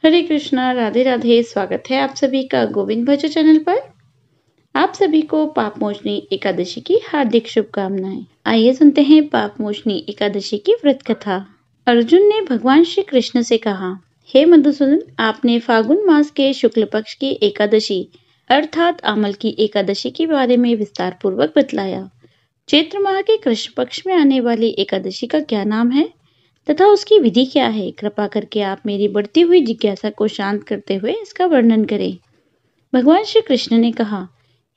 हरे कृष्णा, राधे राधे। स्वागत है आप सभी का गोविंद भजो चैनल पर। आप सभी को पापमोचनी एकादशी की हार्दिक शुभकामनाएं। आइए सुनते हैं पापमोचनी एकादशी की व्रत कथा। अर्जुन ने भगवान श्री कृष्ण से कहा, हे मधुसूदन, आपने फागुन मास के शुक्ल पक्ष की एकादशी अर्थात आमल की एकादशी के बारे में विस्तार पूर्वक बतलाया। चैत्र माह के कृष्ण पक्ष में आने वाली एकादशी का क्या नाम है तथा उसकी विधि क्या है? कृपा करके आप मेरी बढ़ती हुई जिज्ञासा को शांत करते हुए इसका वर्णन करें। भगवान श्री कृष्ण ने कहा,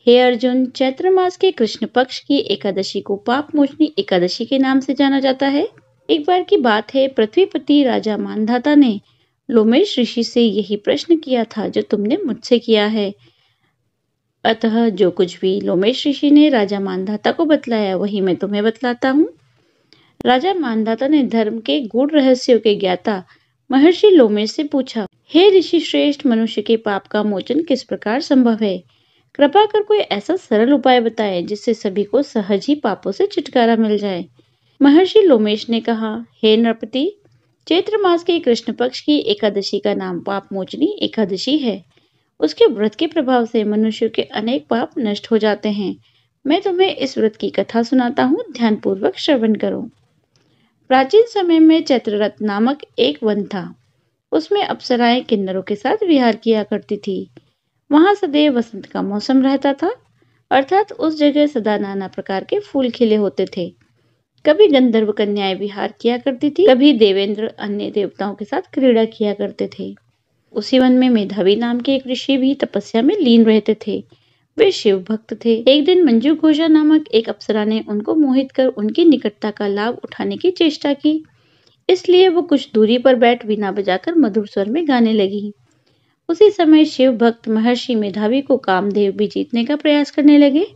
हे अर्जुन, चैत्र मास के कृष्ण पक्ष की एकादशी को पापमोचनी एकादशी के नाम से जाना जाता है। एक बार की बात है, पृथ्वीपति राजा मानधाता ने लोमेश ऋषि से यही प्रश्न किया था जो तुमने मुझसे किया है। अतः जो कुछ भी लोमेश ऋषि ने राजा मानधाता को बतलाया वही मैं तुम्हें बतलाता हूँ। राजा मानधाता ने धर्म के गूढ़ रहस्यों के ज्ञाता महर्षि लोमेश से पूछा, हे ऋषि श्रेष्ठ, मनुष्य के पाप का मोचन किस प्रकार संभव है? कृपा कर कोई ऐसा सरल उपाय बताए जिससे सभी को सहज ही पापों से छुटकारा मिल जाए। महर्षि लोमेश ने कहा, हे नृपति, चैत्र मास के कृष्ण पक्ष की एकादशी का नाम पाप मोचनी एकादशी है। उसके व्रत के प्रभाव से मनुष्य के अनेक पाप नष्ट हो जाते हैं। मैं तुम्हें इस व्रत की कथा सुनाता हूँ, ध्यानपूर्वक श्रवण करो। प्राचीन समय में चैत्ररथ नामक एक वन था। उसमें अप्सराएं किन्नरों के साथ विहार किया करती थी। वहां सदैव वसंत का मौसम रहता था, अर्थात उस जगह सदा नाना प्रकार के फूल खिले होते थे। कभी गंधर्व कन्याएं विहार किया करती थी, कभी देवेंद्र अन्य देवताओं के साथ क्रीड़ा किया करते थे। उसी वन में मेधावी नाम के एक ऋषि भी तपस्या में लीन रहते थे। वे शिव भक्त थे। एक दिन मंजू घोषा नामक एक अप्सरा ने उनको मोहित कर उनकी निकटता का लाभ उठाने की चेष्टा की। इसलिए वो कुछ दूरी पर बैठ वीणा बजाकर मधुर स्वर में गाने लगी। उसी समय शिव भक्त महर्षि मेधावी को कामदेव भी जीतने का प्रयास करने लगे।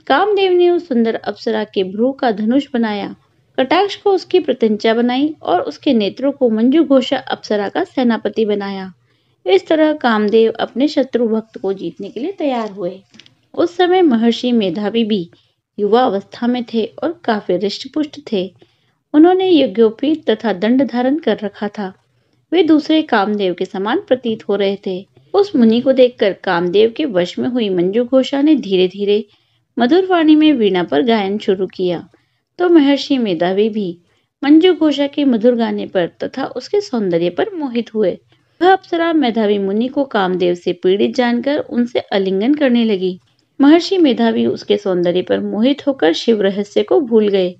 कामदेव ने उस सुंदर अप्सरा के भ्रू का धनुष बनाया, कटाक्ष को उसकी प्रत्यंचा बनाई और उसके नेत्रों को मंजू घोषा अप्सरा का सेनापति बनाया। इस तरह कामदेव अपने शत्रु भक्त को जीतने के लिए तैयार हुए। उस समय महर्षि मेधावी भी युवा अवस्था में थे और काफी हृष्ट-पुष्ट थे। उन्होंने यज्ञोपवीत तथा दंड धारण कर रखा था। वे दूसरे कामदेव के समान प्रतीत हो रहे थे। उस मुनि को देखकर कामदेव के वश में हुई मंजू घोषा ने धीरे धीरे मधुर वाणी में वीणा पर गायन शुरू किया, तो महर्षि मेधावी भी मंजू घोषा के मधुर गाने पर तथा उसके सौंदर्य पर मोहित हुए। वह अप्सरा मेधावी मुनि को कामदेव से पीड़ित जानकर उनसे आलिंगन करने लगी। महर्षि मेधावी उसके सौंदर्य पर मोहित होकर शिव रहस्य को भूल गए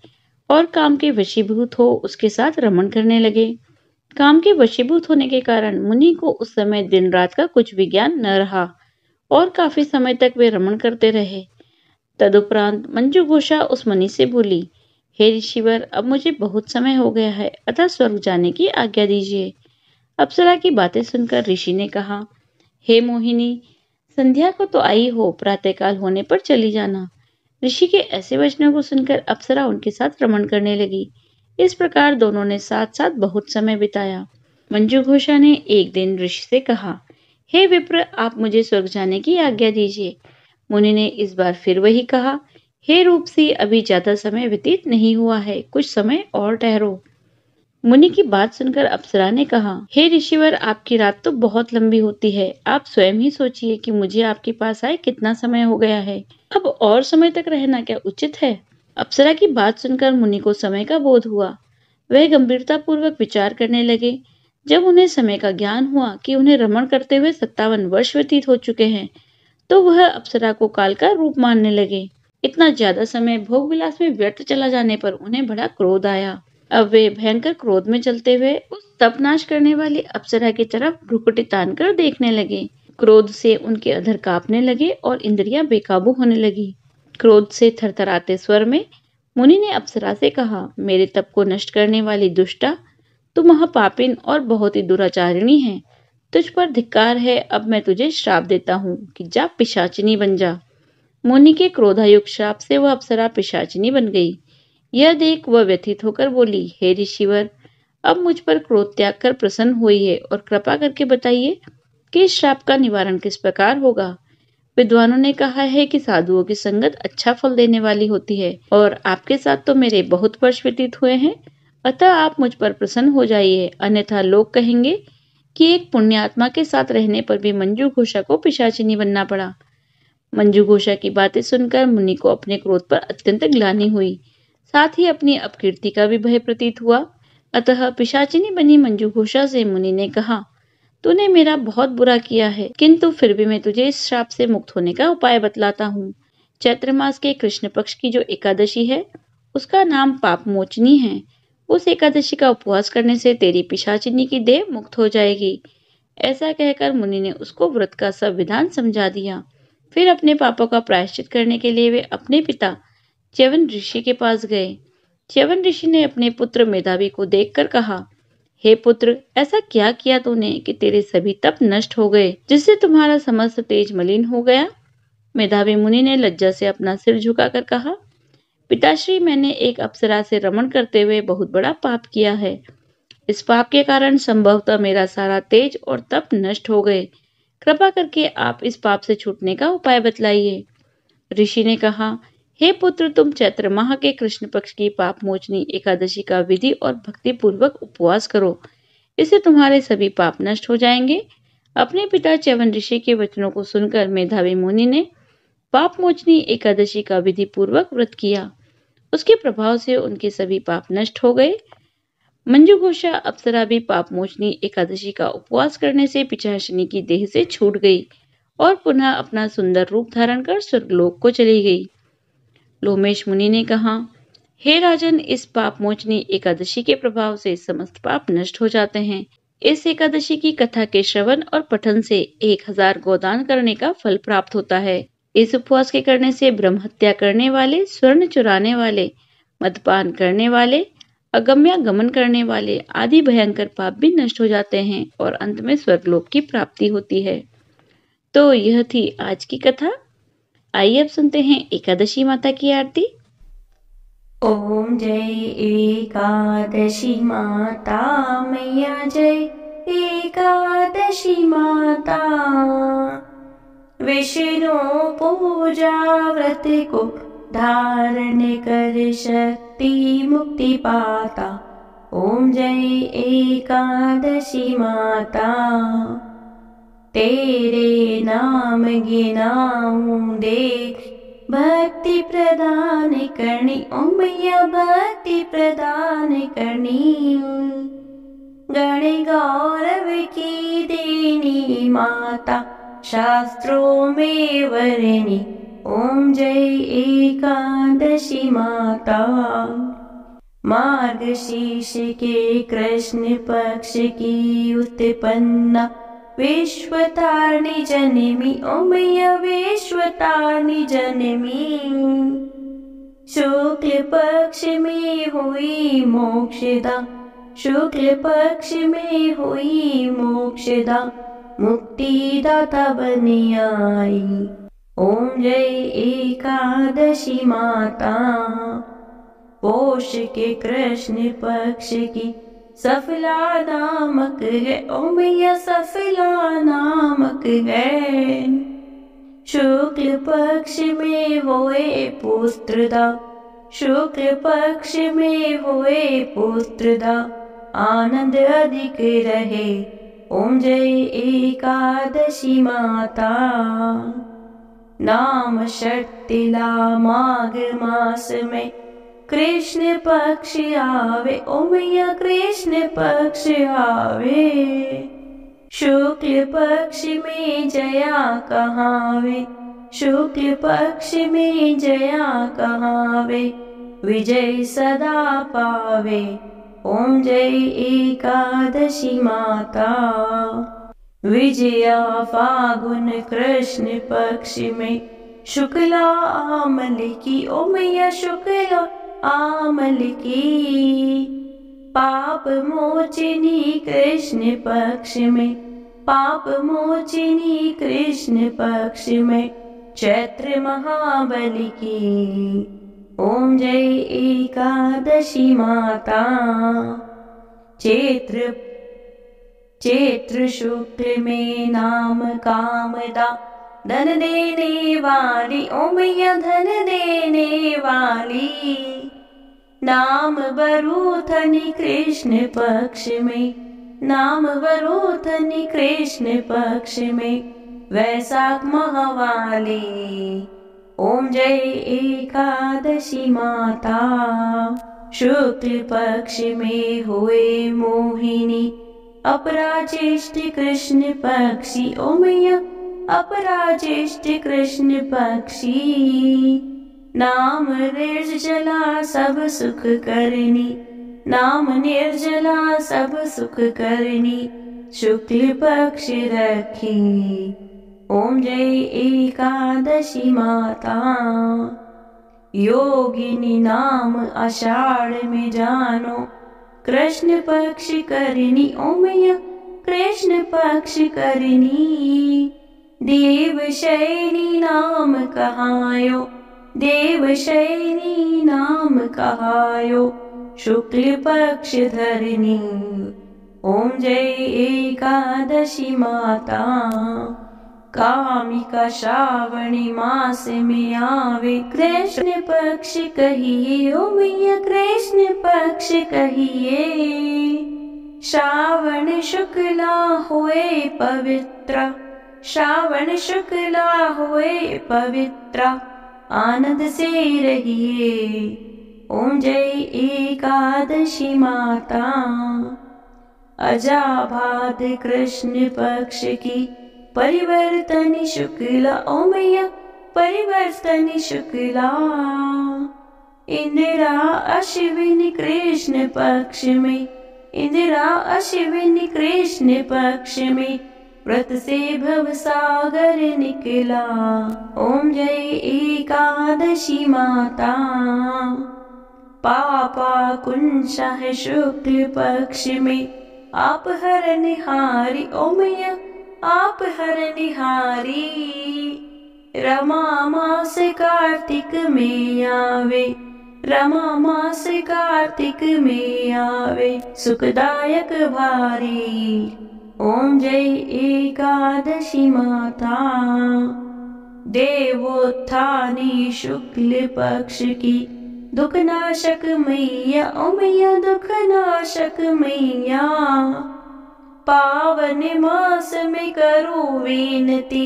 और काम के वशीभूत हो उसके साथ रमण करने लगे। काम के वशीभूत होने के कारण मुनि को उस समय दिन रात का कुछ विज्ञान न रहा और काफी समय तक वे रमण करते रहे। तदुपरांत मंजू घोषा उस मुनि से बोली, हे ऋषिवर, अब मुझे बहुत समय हो गया है, अतः स्वर्ग जाने की आज्ञा दीजिए। अप्सरा की बातें सुनकर ऋषि ने कहा, हे मोहिनी, संध्या को तो आई हो, प्रातःकाल होने पर चली जाना। ऋषि के ऐसे वचनों को सुनकर अप्सरा उनके साथ रमण करने लगी। इस प्रकार दोनों ने साथ साथ बहुत समय बिताया। मंजू घोषा ने एक दिन ऋषि से कहा, हे विप्र, आप मुझे स्वर्ग जाने की आज्ञा दीजिए। मुनि ने इस बार फिर वही कहा, हे रूपसी, अभी ज्यादा समय व्यतीत नहीं हुआ है, कुछ समय और ठहरो। मुनि की बात सुनकर अप्सरा ने कहा, हे ऋषिवर, आपकी रात तो बहुत लंबी होती है। आप स्वयं ही सोचिए कि मुझे आपके पास आए कितना समय हो गया है। अब और समय तक रहना क्या उचित है? अप्सरा की बात सुनकर मुनि को समय का बोध हुआ। वह गंभीरता पूर्वक विचार करने लगे। जब उन्हें समय का ज्ञान हुआ कि उन्हें रमण करते हुए 57 वर्ष व्यतीत हो चुके हैं, तो वह अप्सरा को काल का रूप मानने लगे। इतना ज्यादा समय भोग विलास में व्यर्थ चला जाने पर उन्हें बड़ा क्रोध आया। अब वे भयंकर क्रोध में चलते हुए उस तपनाश करने वाली अप्सरा की तरफ भ्रुकुटी तान कर देखने लगे। क्रोध से उनके अधर कांपने लगे और इंद्रियां बेकाबू होने लगी। क्रोध से थरथराते स्वर में मुनि ने अप्सरा से कहा, मेरे तप को नष्ट करने वाली दुष्टा, तू महापापिन और बहुत ही दुराचारिणी है। तुझ पर धिक्कार है। अब मैं तुझे श्राप देता हूँ कि जा पिशाचिनी बन जा। मुनि के क्रोधायुक्त श्राप से वह अप्सरा पिशाचिनी बन गई। यह देख वह व्यथित होकर बोली, हे ऋषिवर, अब मुझ पर क्रोध त्याग कर प्रसन्न हुई और कृपा करके बताइए कि इस श्राप का निवारण किस प्रकार होगा। विद्वानों ने कहा है कि साधुओं की संगत अच्छा फल देने वाली होती है और आपके साथ तो मेरे बहुत वर्ष व्यतीत हुए हैं, अतः आप मुझ पर प्रसन्न हो जाइए, अन्यथा लोग कहेंगे कि एक पुण्यात्मा के साथ रहने पर भी मंजू घोषा को पिशाचिनी बनना पड़ा। मंजू घोषा की बातें सुनकर मुनि को अपने क्रोध पर अत्यंत ग्लानि हुई, साथ ही अपनी अपकीर्ति का भी भय प्रतीत हुआ। अतः पिशाचिनी बनी मंजू घोषा से मुनि ने कहा, तूने मेरा बहुत बुरा किया है, किंतु फिर भी मैं तुझे इस श्राप से मुक्त होने का उपाय बतलाता हूँ। चैत्र मास के कृष्ण पक्ष की जो एकादशी है, उसका नाम पाप मोचनी है। उस एकादशी का उपवास करने से तेरी पिशाचिनी की देह मुक्त हो जाएगी। ऐसा कहकर मुनि ने उसको व्रत का सब विधान समझा दिया। फिर अपने पापों का प्रायश्चित करने के लिए वे अपने पिता च्यवन ऋषि के पास गए। च्यवन ऋषि ने अपने पुत्र मेधावी को देखकर कहा, हे पुत्र, ऐसा क्या किया तूने कि तेरे सभी तप नष्ट हो गए, जिससे तुम्हारा समस्त तेज मलिन हो गया? मेधावी मुनि ने लज्जा से अपना सिर झुकाकर कहा, पिताश्री, मैंने एक अप्सरा से रमण करते हुए बहुत बड़ा पाप किया है। इस पाप के कारण संभवतः मेरा सारा तेज और तप नष्ट हो गए। कृपा करके आप इस पाप से छूटने का उपाय बतलाइए। ऋषि ने कहा, हे पुत्र, तुम चैत्र माह के कृष्ण पक्ष की पाप मोचनी एकादशी का विधि और भक्ति पूर्वक उपवास करो। इससे तुम्हारे सभी पाप नष्ट हो जाएंगे। अपने पिता च्यवन ऋषि के वचनों को सुनकर मेधावी मुनि ने पाप मोचनी एकादशी का विधि पूर्वक व्रत किया। उसके प्रभाव से उनके सभी पाप नष्ट हो गए। मंजू घोषा अप्सरा भी पाप मोचनी एकादशी का उपवास करने से पिशाचिनी की देह से छूट गई और पुनः अपना सुंदर रूप धारण कर स्वर्गलोक को चली गई। लोमेश मुनि ने कहा, हे राजन, इस पाप मोचनी एकादशी के प्रभाव से समस्त पाप नष्ट हो जाते हैं। इस एकादशी की कथा के श्रवण और पठन से 1000 गोदान करने का फल प्राप्त होता है। इस उपवास के करने से ब्रह्म हत्या करने वाले, स्वर्ण चुराने वाले, मदपान करने वाले, अगम्यागमन करने वाले आदि भयंकर पाप भी नष्ट हो जाते हैं और अंत में स्वर्गलोक की प्राप्ति होती है। तो यह थी आज की कथा। आइए अब सुनते हैं एकादशी माता की आरती। ओम जय एकादशी माता मैया, जय एकादशी माता। विष्णु पूजा व्रत को धारण कर शक्ति मुक्ति पाता। ओम जय एकादशी माता। तेरे नाम गिनाऊं दे भक्ति प्रदान करनी। ओम मैया भक्ति प्रदान करनी। गण गौरव की देनी माता, शास्त्रों में वरनी। ओम जय एकादशी माता। मार्गशीर्ष के कृष्ण पक्ष की उत्पन्ना, विश्वतारिणी जननी। ओम मैया विश्वतारिणी जननी। शुक्ल पक्ष में हुई मोक्षदा, शुक्ल पक्ष में हुई मोक्षदा, मुक्तिदाता बनी आई। ओम जय एकादशी माता। पोष के कृष्ण पक्ष की सफला नामक है। ओम मैया सफला नामक है। शुक्ल पक्ष में हुए पुत्रदा, शुक्ल पक्ष में हुए पुत्रदा, आनंद अधिक रहे। ओम जय एकादशी माता। नाम षट्तिला माघ मास में कृष्ण पक्ष आवे। ओम मैया कृष्ण पक्ष आवे। शुक्ल पक्ष में जया कहावे, शुक्ल पक्ष में जया कहावे, विजय सदा पावे। ओम जय एकादशी माता। विजया फागुन कृष्ण पक्ष में शुक्ला आमल की। ओम मैया शुक्ला आमल की। पाप मोचनी कृष्ण पक्ष में, पाप मोचनी कृष्ण पक्ष में चैत्र महाबली की। ओम जय एकादशी माता। चैत्र शुक्ल में नाम कामदा, धन देने वाली। ओम मैया धन देने वाली। नाम बरूथनी कृष्ण पक्ष में, नाम वरोधनी कृष्ण पक्ष में वैशाख महावाली। ओम जय एकादशी माता। शुक्ल पक्ष में हुए मोहिनी अपराजेष्ठ कृष्ण पक्षी। ओ मैया अपराजेष्ठ कृष्ण पक्षी। नाम निर्जला सब सुख करनी, नाम निर्जला सब सुख करनी, शुक्ल पक्ष रखी। ओम जय एकादशी माता। योगिनी नाम आषाढ़ में जानो, कृष्ण पक्ष करनी। ओ मैया कृष्ण पक्ष करनी। देवशयनी नाम कहायो, देवशयनी नाम कहायो, शुक्ल पक्ष धरनी। ओम जय एकादशी माता। कामिका श्रावणी मास में आवे, कृष्ण पक्ष कहिए। ओ मैया कृष्ण पक्ष कहिए। श्रावण शुक्ला हुए पवित्र, श्रावण शुक्ला हुए पवित्र, आनंद से रहिए। ओम जय एकादशी माता। अजाभाद कृष्ण पक्ष की परिवर्तनी शुक्ला। ओ मैया परिवर्तनी शुक्ला। इंदिरा अश्विनी कृष्ण पक्ष में, इंदिरा अश्विनी कृष्ण पक्ष में, व्रत से भव सागर निकला। ओम जय एकादशी माता। पापा कुंशा है शुक्ल पक्ष में, आप हर निहारी। ओ मैया आप हर निहारी। रमा मास कार्तिक में आवे, रमा मास कार्तिक में आवे, सुखदायक भारी। ओम जय एकादशी माता। देवोत्थानी शुक्ल पक्ष की दुखनाशक मैया। ओ मैया दुखनाशक मैया। पावन मास में करो विनती,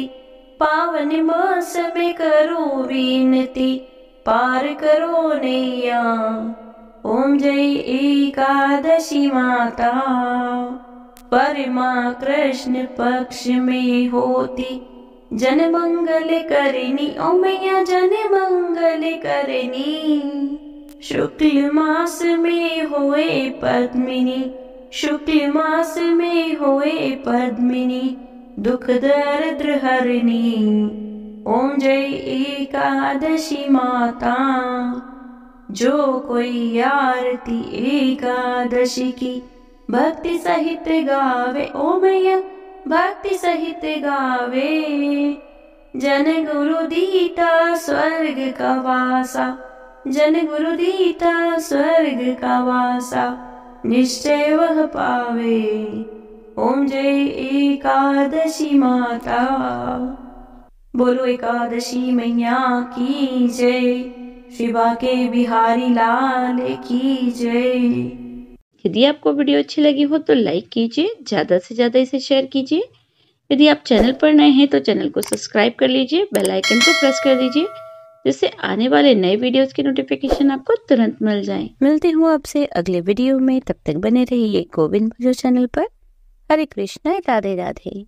पावन मास में करो विनती, पार करो नैया। ओम जय एकादशी माता। परमा कृष्ण पक्ष में होती जन मंगल करनी। ओ मैया जन मंगल करनी। शुक्ल मास में हुए पद्मिनी, शुक्ल मास में हुए पद्मिनी, दुख दरिद्र हरनी। ओम जय एकादशी माता। जो कोई आरती एकादशी की भक्ति सहित गावे। ओ मैया भक्ति सहित गावे। जन गुरु दीता स्वर्ग का वासा, जन गुरु दीता स्वर्ग का वासा, निश्चय वह पावे। ओम जय एकादशी माता। बोलो एकादशी मैया की जय। शिवा के बिहारी लाल की जय। यदि आपको वीडियो अच्छी लगी हो तो लाइक कीजिए, ज़्यादा से ज़्यादा इसे शेयर कीजिए। यदि आप चैनल पर नए हैं तो चैनल को सब्सक्राइब कर लीजिए, बेल आइकन को प्रेस कर दीजिए, जिससे आने वाले नए वीडियोस की नोटिफिकेशन आपको तुरंत मिल जाए। मिलती हूँ आपसे अगले वीडियो में, तब तक बने रहिए गोविंद भजो चैनल पर। हरे कृष्णा, राधे राधे।